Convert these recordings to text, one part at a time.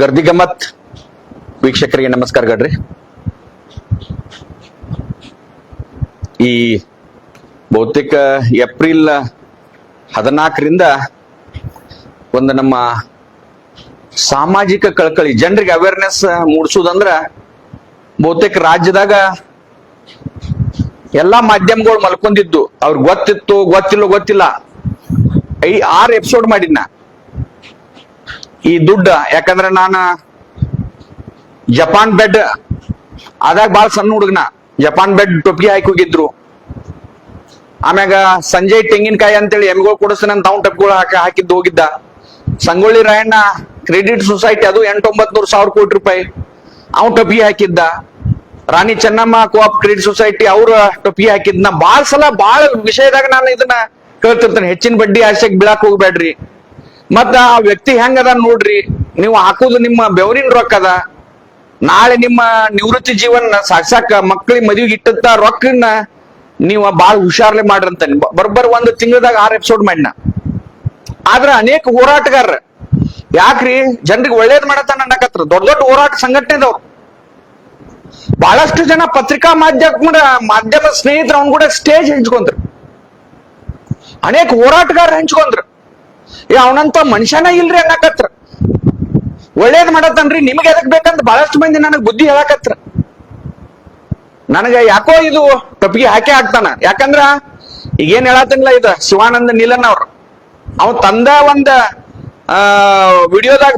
ಗರ್ದಿ ಗಮ್ಮತ್ ವೀಕ್ಷಕರಿಗೆ ನಮಸ್ಕಾರ ಗಡ್ರಿ. ಈ ಬಹುತೇಕ ಏಪ್ರಿಲ್ 14ರಿಂದ ಒಂದು ನಮ್ಮ ಸಾಮಾಜಿಕ ಕಳಕಳಿ ಜನರಿಗೆ ಅವೇರ್ನೆಸ್ ಮೂಡಿಸುವುದಂದ್ರ ಬಹುತೇಕ ರಾಜ್ಯದಾಗ ಎಲ್ಲಾ ಮಾಧ್ಯಮಗಳು ಮಲ್ಕೊಂಡಿದ್ದು ಅವ್ರಿಗೆ ಗೊತ್ತಿತ್ತು ಗೊತ್ತಿಲ್ಲ 6 ಎಪಿಸೋಡ್ ಮಾಡಿದ್ನ ಈ ದುಡ್ಡ. ಯಾಕಂದ್ರೆ ನಾನು ಜಪಾನ್ ಬೆಡ್ ಆದಾಗ ಬಾಳ ಸಣ್ಣ ಹುಡುಗನ ಜಪಾನ್ ಬೆಡ್ ಟೊಪ್ಪಿಗೆ ಹಾಕಿ ಹೋಗಿದ್ರು. ಆಮ್ಯಾಗ ಸಂಜಯ್ ತೆಂಗಿನಕಾಯಿ ಅಂತೇಳಿ ಎಮ್ಗಳು ಕೊಡಿಸ್ತಾನೆ ಅಂತ ಅವ್ನು ಟೊಪ್ಪಿಗಳು ಹಾಕಿದ್ದು ಹೋಗಿದ್ದ. ಸಂಗೊಳ್ಳಿ ರಾಯಣ್ಣ ಕ್ರೆಡಿಟ್ ಸೊಸೈಟಿ ಅದು 800-900 ಕೋಟಿ ರೂಪಾಯಿ ಅವ್ನು ಟೊಪ್ಪಿಗೆ ಹಾಕಿದ್ದ. Rani Chennamma co-op credit society ಅವ್ರ ಟೊಪ್ಪಿಗೆ ಹಾಕಿದ್ನ. ಬಾಳ ಸಲ ಬಾಳ ವಿಷಯದಾಗ ನಾನು ಇದನ್ನ ಕೇಳ್ತಿರ್ತೇನೆ. ಹೆಚ್ಚಿನ ಬಡ್ಡಿ ಆಶೆಗೆ ಬೀಳಾಕ್ ಹೋಗ್ಬೇಡ್ರಿ. ಮತ್ತ ಆ ವ್ಯಕ್ತಿ ಹೆಂಗದ ನೋಡ್ರಿ, ನೀವು ಹಾಕುದು ನಿಮ್ಮ ಬೆವರಿನ ರೊಕ್ಕ ಅದ. ನಾಳೆ ನಿಮ್ಮ ನಿವೃತ್ತಿ ಜೀವನ ಸಾಕ್ಸಾಕ ಮಕ್ಕಳಿಗೆ ಮದುವೆಗೆ ಇಟ್ಟಂತ ರೊಕ್ಕನ್ನ ನೀವು ಬಾಳ ಹುಷಾರ್ಲೆ ಮಾಡ್ರಂತಾನೆ. ಬರ್ಬರ್ 1 ತಿಂಗಳದಾಗ 6 ಎಪಿಸೋಡ್ ಮಾಡಿನ. ಆದ್ರ ಅನೇಕ ಹೋರಾಟಗಾರ ಯಾಕ್ರಿ ಜನರಿಗೆ ಒಳ್ಳೇದ್ ಮಾಡತಾನ ಅನ್ನಕತ್ರ ದೊಡ್ಡ ದೊಡ್ಡ ಹೋರಾಟ ಸಂಘಟನೆದವ್ರು ಬಹಳಷ್ಟು ಜನ ಪತ್ರಿಕಾ ಮಾಧ್ಯಮ ಸ್ನೇಹಿತರು ಅವ್ನು ಕೂಡ ಸ್ಟೇಜ್ ಹಂಚ್ಕೊಂಡ್ರು. ಅನೇಕ ಹೋರಾಟಗಾರ ಹಂಚ್ಕೊಂಡ್ರು. ಅವನಂತ ಮನುಷ್ಯನ ಇಲ್ರಿ ಅನ್ನಕತ್ರ. ಒಳ್ಳೇದ್ ಮಾಡತ್ತನ್ರಿ, ನಿಮ್ಗೆ ಎದಕ್ ಬೇಕಂತ ಬಹಳಷ್ಟು ಮಂದಿ ನನಗ್ ಬುದ್ಧಿ ಹೇಳಕತ್ರ. ನನಗ ಯಾಕೋ ಇದು ಟೊಪ್ಪಿಗೆ ಹಾಕೇ ಹಾಕ್ತಾನ. ಯಾಕಂದ್ರ ಈಗೇನ್ ಹೇಳತ್ತಂಗಿಲ್ಲ, ಇದು ಶಿವಾನಂದ ನೀಲನ್ ಅವ್ರು ಅವ್ ತಂದ ಒಂದ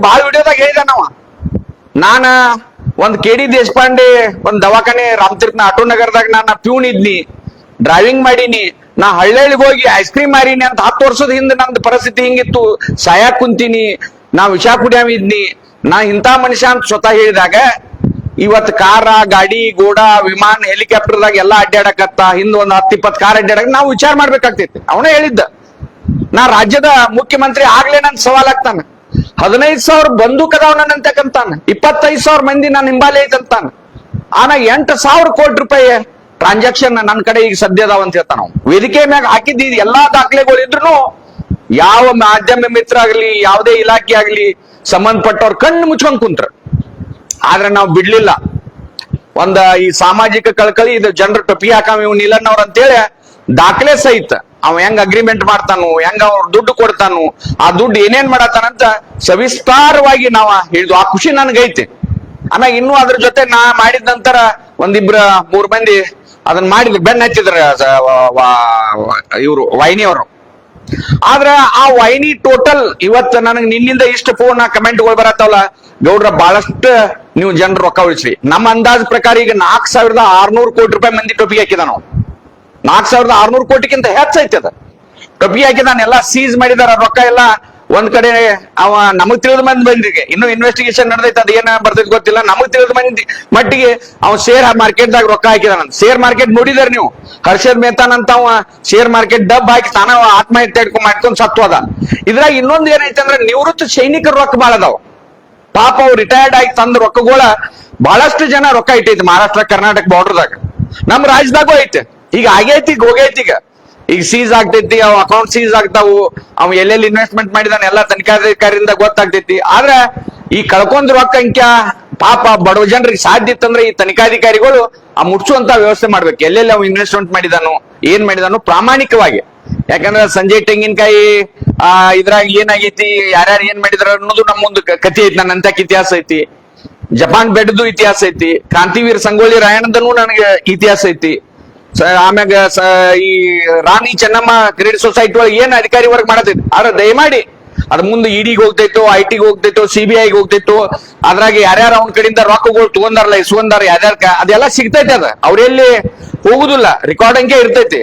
ಭಾಳ ವಿಡಿಯೋದಾಗ ಹೇಳಿದಾನವ. ನಾನ ಒಂದ್ KD ದೇಶಪಾಂಡೆ ಒಂದ್ ದವಾಖಾನೆ ರಾಮತೀರ್ಥ ಆಟೋ ನಗರದಾಗ ನಾನು ಪ್ಯೂನ್ ಇದ್ನಿ, ಡ್ರೈವಿಂಗ್ ಮಾಡೀನಿ, ನಾ ಹಳ್ಳಿಗೆ ಹೋಗಿ ಐಸ್ ಕ್ರೀಮ್ ಮಾರೀನಿ ಅಂತ 10 ವರ್ಷದ ಹಿಂದೆ ನಂದು ಪರಿಸ್ಥಿತಿ ಹಿಂಗಿತ್ತು, ಸಾಯಾಕ್ ಕುಂತೀನಿ, ನಾ ವಿಷ ಕುಡಿಯಾಮ ಇದ್ನಿ, ನಾ ಇಂಥ ಮನುಷ್ಯ ಅಂತ ಸ್ವತಃ ಹೇಳಿದಾಗ ಇವತ್ತು ಕಾರ ಗಾಡಿ ಗೋಡ ವಿಮಾನ ಹೆಲಿಕಾಪ್ಟರ್ದಾಗ ಎಲ್ಲಾ ಅಡ್ಡಾಡಕತ್ತ. ಹಿಂದ್ ಒಂದ್ 10-20 ಕಾರ್ ಅಡ್ಡಾಡಕ ನಾವು ವಿಚಾರ ಮಾಡ್ಬೇಕಾಗ್ತೈತಿ. ಅವನೇ ಹೇಳಿದ್ದ ನಾ ರಾಜ್ಯದ ಮುಖ್ಯಮಂತ್ರಿ ಆಗ್ಲೇ ನನ್ ಸವಾಲ್ ಆಗ್ತಾನ. 15,000 ಬಂದೂಕ್ ಅದಾವ ನನ್ನಂತಕ್ಕಂತಾನ, 25,000 ಮಂದಿ ನನ್ನ ಹಿಂಬಾಲೆ ಐತಂತಾನ. ಆನ 8,000 ಕೋಟಿ ರೂಪಾಯಿ ಟ್ರಾನ್ಸಾಕ್ಷನ್ ನನ್ನ ಕಡೆ ಈಗ ಸದ್ಯ ಅದಾವ ಅಂತ ಹೇಳ್ತಾನ. ವೇದಿಕೆ ಮ್ಯಾಗ ಹಾಕಿದ್ದ ಎಲ್ಲಾ ದಾಖಲೆಗಳು ಇದ್ರು ಯಾವ ಮಾಧ್ಯಮ ಮಿತ್ರ ಆಗ್ಲಿ ಯಾವುದೇ ಇಲಾಖೆ ಆಗ್ಲಿ ಸಂಬಂಧಪಟ್ಟವ್ರ ಕಣ್ಣು ಮುಚ್ಕೊಂಡ್ ಕುಂತ್ರ. ಆದ್ರೆ ನಾವು ಬಿಡ್ಲಿಲ್ಲ. ಈ ಸಾಮಾಜಿಕ ಕಳಕಳಿ ಇದು ಜನರ ಟೊಪ್ಪಿಗೆ ಹಾಕಾಮ ಇವ್ ನೀಲನ್ ಅವ್ರ ಅಂತೇಳಿ ದಾಖಲೆ ಸಹಿತ ಅವ ಹೆಂಗ್ ಅಗ್ರಿಮೆಂಟ್ ಮಾಡ್ತಾನು, ಹೆಂಗ ಅವ್ರ ದುಡ್ಡು ಕೊಡ್ತಾನು, ಆ ದುಡ್ಡು ಏನೇನ್ ಮಾಡತ್ತಾನಂತ ಸವಿಸ್ತಾರವಾಗಿ ನಾವ ಹೇಳಿದ್ವು. ಆ ಖುಷಿ ನನ್ಗೈತಿ. ಆಮ್ಯಾಗ ಇನ್ನೂ ಅದ್ರ ಜೊತೆ ನಾ ಮಾಡಿದ ನಂತರ 1-2-3 ಮಂದಿ ಅದನ್ನ ಮಾಡಿದ್ರು, ಬೆನ್ನ ಹಚ್ಚಿದ್ರ ಇವ್ರು ವಾಹಿನಿ ಅವರು. ಆದ್ರ ಆ ವಾಹಿನಿ ಟೋಟಲ್ ಇವತ್ತು ನನಗೆ ನಿನ್ನಿಂದ ಇಷ್ಟು ಫೋನ್ ಕಮೆಂಟ್ಗಳು ಬರತ್ತವಲ್ಲ, ಗೌಡ್ರ ಬಹಳಷ್ಟು ನೀವು ಜನರು ರೊಕ್ಕ ಉಳಿಸ್ರಿ. ನಮ್ಮ ಅಂದಾಜ್ ಪ್ರಕಾರ ಈಗ 4,600 ಕೋಟಿ ರೂಪಾಯಿ ಮಂದಿ ಟೊಪ್ಪಿಗೆ ಹಾಕಿದ. ನಾವು 4,600 ಕೋಟಿಗಿಂತ ಹೆಚ್ಚೈತೆ ಅದ ಟೊಪ್ಪಿಗೆ ಹಾಕಿದಾನ. ಎಲ್ಲ ಸೀಸ್ ಮಾಡಿದಾರ ರೊಕ್ಕ ಎಲ್ಲ. ಒಂದ್ ಕಡೆ ಅವ ನಮಗ್ ತಿಳಿದ ಮಂದಿಗೆ ಇನ್ನು ಇನ್ವೆಸ್ಟಿಗೇಷನ್ ನಡೆದೈತೆ, ಅದ ಏನ ಬರ್ತೈತಿ ಗೊತ್ತಿಲ್ಲ. ನಮಗ್ ತಿಳಿದ ಮಂದಿ ಮಟ್ಟಿಗೆ ಅವ್ ಶೇರ್ ಮಾರ್ಕೆಟ್ ದಾಗ ರೊಕ್ಕ ಹಾಕಿದಾನ. ಶೇರ್ ಮಾರ್ಕೆಟ್ ನೋಡಿದಾರ ನೀವು. ಹರ್ಷದ್ ಮೆಹತಾನ್ ಅಂತ ಅವ ಶೇರ್ ಮಾರ್ಕೆಟ್ ಡಬ್ ಹಾಕಿ ತಾನ ಆತ್ಮಹತ್ಯೆ ಮಾಡ್ಕೊಂಡ್ ಸತ್ವದ. ಇದ್ರಾಗ ಇನ್ನೊಂದ್ ಏನೈತೆ ಅಂದ್ರೆ ನಿವೃತ್ತ ಸೈನಿಕರ ರೊಕ್ಕ ಬಾಳ ಅದಾವ. ಪಾಪ ಅವ್ರು ರಿಟೈರ್ಡ್ ಆಗಿ ತಂದ ರೊಕ್ಕಗಳ ಬಹಳಷ್ಟು ಜನ ರೊಕ್ಕ ಇಟ್ಟೈತಿ ಮಹಾರಾಷ್ಟ್ರ ಕರ್ನಾಟಕ ಬಾರ್ಡರ್ದಾಗ. ನಮ್ ರಾಜ್ಯದಾಗೂ ಐತೆ. ಈಗ ಆಗೈತಿ, ಈಗ ಹೋಗೈತಿ. ಈಗ ಸೀಸ್ ಆಗ್ತೈತಿ, ಅವ್ ಅಕೌಂಟ್ ಸೀಸ್ ಆಗ್ತಾವು, ಅವ್ ಎಲ್ಲೆಲ್ಲಿ ಇನ್ವೆಸ್ಟ್ಮೆಂಟ್ ಮಾಡಿದಾನೆ ಎಲ್ಲ ತನಿಖಾಧಿಕಾರಿಯಿಂದ ಗೊತ್ತಾಗ್ತೈತಿ. ಆದ್ರೆ ಈ ಕಳ್ಕೊಂಡ್ ರೊಕ್ಕ ಅಂಕ್ಯ ಪಾಪ ಬಡವ ಜನರಿಗೆ ಸಾಧ್ಯ ಇತ್ತಂದ್ರೆ ಈ ತನಿಖಾಧಿಕಾರಿಗಳು ಆ ಮುಟ್ಸುವಂತ ವ್ಯವಸ್ಥೆ ಮಾಡ್ಬೇಕು. ಎಲ್ಲೆಲ್ಲಿ ಅವ್ ಇನ್ವೆಸ್ಟ್ಮೆಂಟ್ ಮಾಡಿದಾನು, ಏನ್ ಮಾಡಿದಾನು ಪ್ರಾಮಾಣಿಕವಾಗಿ. ಯಾಕಂದ್ರೆ ಸಂಜಯ್ ತೆಂಗಿನಕಾಯಿ ಇದ್ರಾಗ ಏನಾಗೈತಿ, ಯಾರ್ಯಾರು ಏನ್ ಮಾಡಿದಾರ ಅನ್ನೋದು ನಮ್ಮ ಮುಂದೆ ಕಥೆ ಐತಿ. ನನ್ನ ಅಂತಕ್ ಇತಿಹಾಸ ಐತಿ. ಜಪಾನ್ ಬೆಡ್ದು ಇತಿಹಾಸ ಐತಿ. ಕ್ರಾಂತಿವೀರ್ ಸಂಗೊಳ್ಳಿ ರಾಯಣ್ಣದನು ನನಗೆ ಇತಿಹಾಸ ಐತಿ. ಆಮ್ಯಾಗ ಈ ರಾಣಿ ಚೆನ್ನಮ್ಮ ಕ್ರೆಡಿಟ್ ಸೊಸೈಟಿ ಒಳಗೆ ಏನ್ ಅಧಿಕಾರಿ ವರ್ಗ ಮಾಡತೈತಿ. ಆದ್ರೆ ದಯಮಾಡಿ ಅದ್ ಮುಂದೆ ಇಡಿಗೆ ಹೋಗ್ತೈತೋ, IT ಹೋಗ್ತೈತೋ, CBI ಹೋಗ್ತೈತೋ, ಅದ್ರಾಗ ಯಾರ್ಯಾರು ಅವ್ನ ಕಡೆಯಿಂದ ರೊಕ್ಕಗಳು ತಗೊಂಡಾರಲ್ಲ, ಇಸ್ಕೊಂಡಾರ ಯಾರ್ಯಾರ ಅದೆಲ್ಲ ಸಿಗ್ತೈತಿ. ಅದ ಅವ್ರೆಲ್ಲಿ ಹೋಗುದಿಲ್ಲ, ರೆಕಾರ್ಡಿಂಗ್ ಇರ್ತೈತಿ.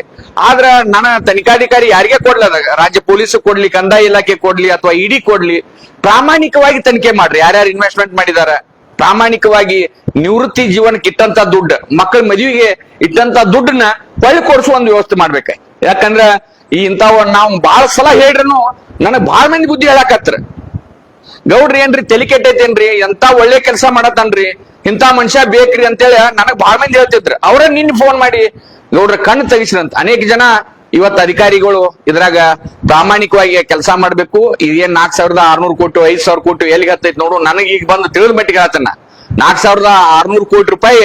ಆದ್ರ ನನ್ನ ತನಿಖಾಧಿಕಾರಿ ಯಾರಿಗೆ ಕೊಡ್ಲಿ, ಅದ ರಾಜ್ಯ ಪೊಲೀಸ್ ಕೊಡ್ಲಿ, ಕಂದಾಯ ಇಲಾಖೆ ಕೊಡ್ಲಿ, ಅಥವಾ ED ಕೊಡ್ಲಿ, ಪ್ರಾಮಾಣಿಕವಾಗಿ ತನಿಖೆ ಮಾಡ್ರಿ. ಯಾರ್ಯಾರು ಇನ್ವೆಸ್ಟ್ಮೆಂಟ್ ಮಾಡಿದಾರ ಪ್ರಾಮಾಣಿಕವಾಗಿ ನಿವೃತ್ತಿ ಜೀವನಕ್ಕೆ ಇಟ್ಟಂತ ದುಡ್ಡು, ಮಕ್ಕಳ ಮದುವೆಗೆ ಇಟ್ಟಂತ ದುಡ್ಡನ್ನ ಹೊಳ್ಳಿ ಕೊಡ್ಸುವ ಒಂದು ವ್ಯವಸ್ಥೆ ಮಾಡ್ಬೇಕ. ಯಾಕಂದ್ರ ಇಂಥವ್ ನಾವು ಬಹಳ ಸಲ ಹೇಳ್ರನು ನನಗ್ ಬಹಳ ಮಂದಿ ಬುದ್ಧಿ ಹೇಳಕತ್ರ. ಗೌಡ್ರಿ ಏನ್ರಿ ತಲೆ ಕೆಟ್ಟೈತೇನ್ರಿ, ಎಂತ ಒಳ್ಳೆ ಕೆಲಸ ಮಾಡತ್ತನ್ರಿ, ಇಂಥ ಮನುಷ್ಯ ಬೇಕ್ರಿ ಅಂತೇಳಿ ನನಗ್ ಬಹಳ ಮಂದಿ ಹೇಳ್ತಿದ್ರು. ಅವ್ರ ನಿನ್ನ ಫೋನ್ ಮಾಡಿ ಗೌಡ್ರ ಕಣ್ಣು ತೆಗಿಸ್ರಂತ. ಅನೇಕ ಜನ ಇವತ್ತು ಅಧಿಕಾರಿಗಳು ಇದ್ರಾಗ ಪ್ರಾಮಾಣಿಕವಾಗಿ ಕೆಲಸ ಮಾಡ್ಬೇಕು. ಇದೇನ್ 4,600 ಕೋಟಿ 5,000 ಕೋಟಿ ಎಲ್ಲಿಗೆ ಹತ್ತೈತಿ ನೋಡು. ನನಗೆ ಈಗ ಬಂದು ತಿಳಿದ ಮಟ್ಟಿಗೆ ಹೇಳ್ತಾನ 4,600 ಕೋಟಿ ರೂಪಾಯಿ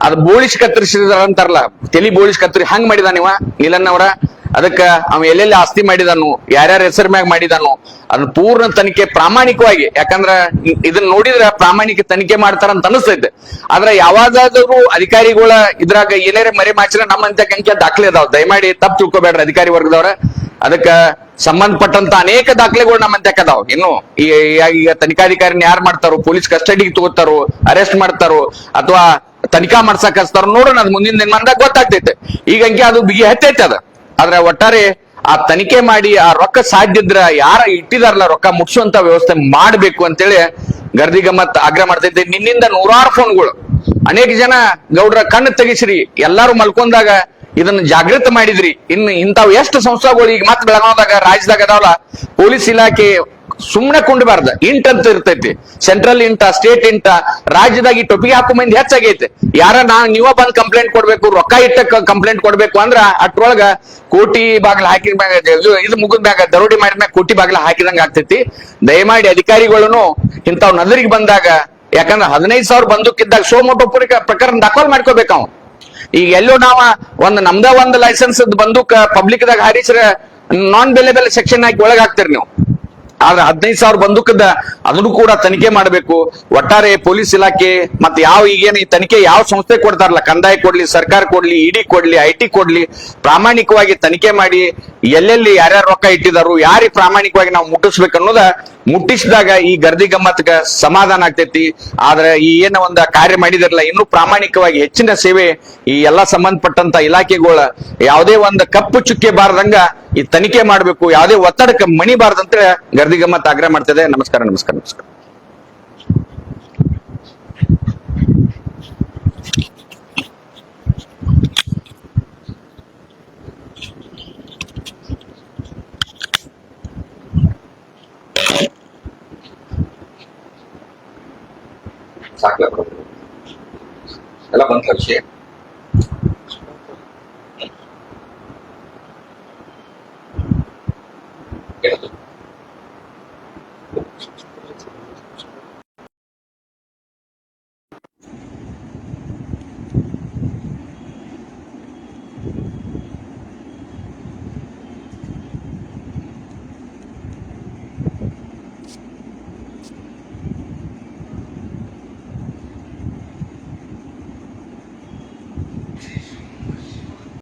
ಅದು ಬೋಳಿಸಿ ಕತ್ತರಿಸಿದ್ರ ಅಂತಾರಲ್ಲ, ತಲಿ ಬೋಳಿಸಿ ಕತ್ತರಿ ಹಂಗ್ ಮಾಡಿದಾನ ಇವ ನೀಲನ್ ಅವರ. ಅದಕ್ಕ ಅವ ಎಲ್ಲೆಲ್ಲಿ ಆಸ್ತಿ ಮಾಡಿದಾನು, ಯಾರ್ಯಾರ ಹೆಸರ ಮ್ಯಾಗ ಮಾಡಿದಾನು, ಅದನ್ನ ಪೂರ್ಣ ತನಿಖೆ ಪ್ರಾಮಾಣಿಕವಾಗಿ, ಯಾಕಂದ್ರ ಇದನ್ನ ನೋಡಿದ್ರ ಪ್ರಾಮಾಣಿಕ ತನಿಖೆ ಮಾಡ್ತಾರ ಅಂತ ಅನಿಸ್ತೈತೆ. ಆದ್ರೆ ಯಾವಾಗಾದ್ರೂ ಅಧಿಕಾರಿಗಳ ಇದ್ರಾಗ ಏನಾರ ಮರೆ ಮಾಚಿರ ನಮ್ಮಂತ ಅಂಕೆ ದಾಖಲೆ ಅದಾವ. ದಯಮಾಡಿ ತಪ್ಪು ತಿಳ್ಕೊಬೇಡ್ರಿ ಅಧಿಕಾರಿ ವರ್ಗದವ್ರ. ಅದಕ್ಕ ಸಂಬಂಧಪಟ್ಟಂತ ಅನೇಕ ದಾಖಲೆಗಳು ನಮ್ಮಂತ ಅದಾವ. ಇನ್ನು ಈಗ ತನಿಖಾಧಿಕಾರಿನ ಯಾರು ಮಾಡ್ತಾರೋ, ಪೊಲೀಸ್ ಕಸ್ಟಡಿಗೆ ತಗೋತಾರೋ, ಅರೆಸ್ಟ್ ಮಾಡ್ತಾರೋ, ಅಥವಾ ತನಿಖಾ ಮಾಡ್ಸಕ್ ಹಚ್ತಾರೋ ನೋಡೋಣ. ಅದ್ ಮುಂದಿನ ದಿನಮಾನದಾಗ ಗೊತ್ತಾಗ್ತೈತೆ. ಈಗ ಅಂಕೆ ಅದು ಬಿಗಿ ಹತ್ತೈತೆ ಅದ. ಆದ್ರೆ ಒಟ್ಟಾರೆ ಆ ತನಿಖೆ ಮಾಡಿ ಆ ರೊಕ್ಕ ಸಾಧ್ಯ ಇದ್ರ ಯಾರ ಇಟ್ಟಿದಾರಲ್ಲ ರೊಕ್ಕ ಮುಟ್ಸುವಂತ ವ್ಯವಸ್ಥೆ ಮಾಡ್ಬೇಕು ಅಂತೇಳಿ ಗರ್ದಿ ಗಮ್ಮತ್ ಆಗ್ರಹ ಮಾಡ್ತೈತೆ. ನಿನ್ನಿಂದ 100 ಫೋನ್ಗಳು, ಅನೇಕ ಜನ ಗೌಡ್ರ ಕಣ್ಣು ತೆಗಿಸ್ರಿ, ಎಲ್ಲಾರು ಮಲ್ಕೊಂಡಾಗ ಇದನ್ನ ಜಾಗೃತ ಮಾಡಿದ್ರಿ. ಇನ್ನು ಇಂಥವ್ ಎಷ್ಟು ಸಂಸ್ಥೆಗಳು ಈಗ ಮತ್ತೆ ಬೆಳಗಾವದಾಗ ರಾಜ್ಯದಾಗ ಅದಾವಲ್ಲ, ಪೊಲೀಸ್ ಇಲಾಖೆ ಸುಮ್ನೆ ಕುಂಡ್ಬಾರ್ದ. ಇಂಟ್ ಅಂತ ಇರ್ತೈತಿ, ಸೆಂಟ್ರಲ್ ಇಂಟ, ಸ್ಟೇಟ್ ಇಂಟ, ರಾಜ್ಯದಾಗ ಈ ಟೊಪಿಗೆ ಹಾಕೋ ಮಂದಿ ಹೆಚ್ಚಾಗೈತೆ. ಯಾರ ನೀವ ಬಂದ್ ಕಂಪ್ಲೇಂಟ್ ಕೊಡ್ಬೇಕು, ರೊಕ್ಕ ಇಟ್ಟ ಕಂಪ್ಲೇಂಟ್ ಕೊಡ್ಬೇಕು ಅಂದ್ರ ಅಟ್ರೊಳಗ ಕೋಟಿ ಬಾಗ್ಲ ಹಾಕಿದ ಮ್ಯಾಗ, ಇದು ಮುಗಿದ ಮ್ಯಾಗ, ದರೋಡಿ ಮಾಡಿದ ಮ್ಯಾಗ ಕೋಟಿ ಬಾಗ್ಲ ಹಾಕಿದಂಗ ಆಗ್ತೈತಿ. ದಯಮಾಡಿ ಅಧಿಕಾರಿಗಳನ್ನು ಇಂಥವ್ ನಜರಿಗೆ ಬಂದಾಗ, ಯಾಕಂದ್ರ 15,000 ಬಂದೂಕಿದ್ದಾಗ ಸೋಮೋಟೋ ಪ್ರಕರಣ ದಾಖಲ್ ಮಾಡ್ಕೋಬೇಕು ಅವ್. ಈಗ ಎಲ್ಲೋ ನಾವ ನಮ್ದ ಒಂದ್ ಲೈಸೆನ್ಸ್ ಬಂದೂಕ ಪಬ್ಲಿಕ್ ದಾಗ ಹಾರಿಸ್ರ ನಾನ್ ಬೆಲೆಬೆಲೆ ಸೆಕ್ಷನ್ ಹಾಕಿ ಒಳಗ್ ಹಾಕ್ತಿರಿ ನೀವು. ಆದ್ರೆ 15,000 ಬಂದೂಕದ ಅದನ್ನು ಕೂಡ ತನಿಖೆ ಮಾಡಬೇಕು. ಒಟ್ಟಾರೆ ಪೊಲೀಸ್ ಇಲಾಖೆ ಮತ್ತೆ ಈಗೇನು ಈ ತನಿಖೆ ಯಾವ ಸಂಸ್ಥೆ ಕೊಡ್ತಾರಲ್ಲ, ಕಂದಾಯ ಕೊಡ್ಲಿ, ಸರ್ಕಾರ ಕೊಡ್ಲಿ, ಇಡಿ ಕೊಡ್ಲಿ, IT ಕೊಡ್ಲಿ, ಪ್ರಾಮಾಣಿಕವಾಗಿ ತನಿಖೆ ಮಾಡಿ ಎಲ್ಲೆಲ್ಲಿ ಯಾರ್ಯಾರು ರೊಕ್ಕ ಇಟ್ಟಿದಾರು, ಯಾರಿಗೆ ಪ್ರಾಮಾಣಿಕವಾಗಿ ನಾವು ಮುಟ್ಟಿಸ್ಬೇಕು ಅನ್ನೋದ ಮುಟ್ಟಿಸಿದಾಗ ಈ ಗರ್ದಿ ಗಮ್ಮತ್ಗ ಸಮಾಧಾನ ಆಗ್ತೈತಿ. ಆದ್ರೆ ಈ ಏನ ಒಂದ ಕಾರ್ಯ ಮಾಡಿದಿರಲ್ಲ, ಇನ್ನೂ ಪ್ರಾಮಾಣಿಕವಾಗಿ ಹೆಚ್ಚಿನ ಸೇವೆ ಈ ಎಲ್ಲಾ ಸಂಬಂಧಪಟ್ಟಂತ ಇಲಾಖೆಗಳ ಯಾವುದೇ ಒಂದು ಕಪ್ಪು ಚುಕ್ಕೆ ಬಾರದಂಗ ಈ ತನಿಖೆ ಮಾಡ್ಬೇಕು, ಯಾವುದೇ ಒತ್ತಡಕ್ಕೆ ಮಣಿ ಬಾರದಂತ ಗರ್ದಿ ಗಮ್ಮತ್ ಆಗ್ರಹ ಮಾಡ್ತಿದೆ. ನಮಸ್ಕಾರ, ನಮಸ್ಕಾರ, ನಮಸ್ಕಾರ. ಸಾಕ್ಲ ಎಲ್ಲ ಬಂತ ವಿಷಯ.